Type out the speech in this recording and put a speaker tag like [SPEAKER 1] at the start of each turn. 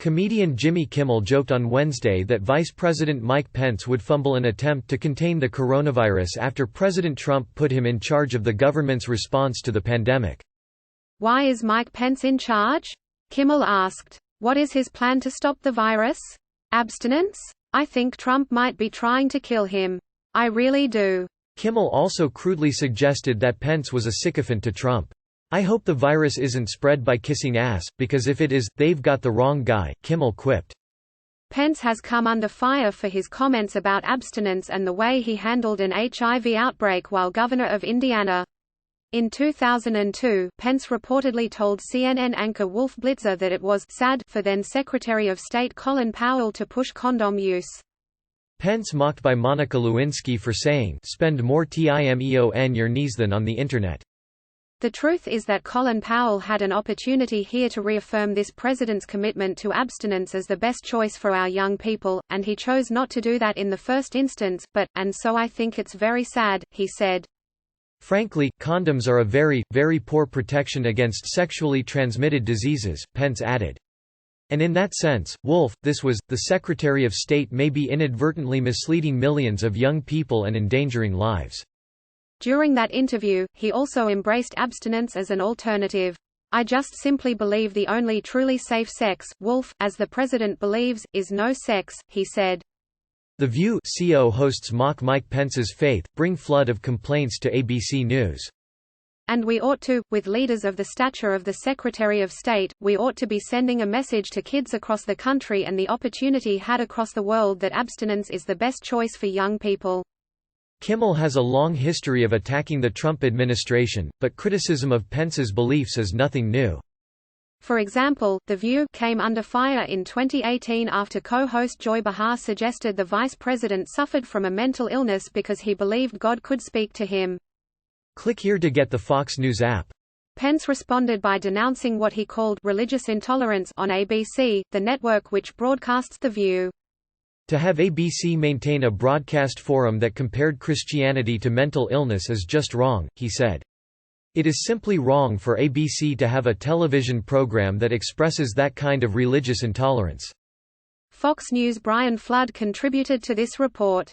[SPEAKER 1] Comedian Jimmy Kimmel joked on Wednesday that Vice President Mike Pence would fumble an attempt to contain the coronavirus after President Trump put him in charge of the government's response to the pandemic.
[SPEAKER 2] Why is Mike Pence in charge? Kimmel asked. What is his plan to stop the virus? Abstinence? I think Trump might be trying to kill him. I really do.
[SPEAKER 1] Kimmel also crudely suggested that Pence was a sycophant to Trump. I hope the virus isn't spread by kissing ass, because if it is, they've got the wrong guy, Kimmel quipped.
[SPEAKER 2] Pence has come under fire for his comments about abstinence and the way he handled an HIV outbreak while governor of Indiana. In 2002, Pence reportedly told CNN anchor Wolf Blitzer that it was sad for then Secretary of State Colin Powell to push condom use.
[SPEAKER 1] Pence mocked by Monica Lewinsky for saying, "Spend more time on your knees than on the internet."
[SPEAKER 2] The truth is that Colin Powell had an opportunity here to reaffirm this president's commitment to abstinence as the best choice for our young people, and he chose not to do that in the first instance, and so I think it's very sad, he said.
[SPEAKER 1] Frankly, condoms are a very, very poor protection against sexually transmitted diseases, Pence added. And in that sense, Wolf, the Secretary of State may be inadvertently misleading millions of young people and endangering lives.
[SPEAKER 2] During that interview, he also embraced abstinence as an alternative. I just simply believe the only truly safe sex, Wolf, as the president believes, is no sex, he said.
[SPEAKER 1] The View CO hosts mock Mike Pence's faith-bring flood of complaints to ABC News.
[SPEAKER 2] And we ought to, with leaders of the stature of the Secretary of State, we ought to be sending a message to kids across the country and the opportunity had across the world that abstinence is the best choice for young people.
[SPEAKER 1] Kimmel has a long history of attacking the Trump administration, but criticism of Pence's beliefs is nothing new.
[SPEAKER 2] For example, The View came under fire in 2018 after co-host Joy Behar suggested the vice president suffered from a mental illness because he believed God could speak to him.
[SPEAKER 1] Click here to get the Fox News app.
[SPEAKER 2] Pence responded by denouncing what he called religious intolerance on ABC, the network which broadcasts The View.
[SPEAKER 1] To have ABC maintain a broadcast forum that compared Christianity to mental illness is just wrong, he said. It is simply wrong for ABC to have a television program that expresses that kind of religious intolerance.
[SPEAKER 2] Fox News' Brian Flood contributed to this report.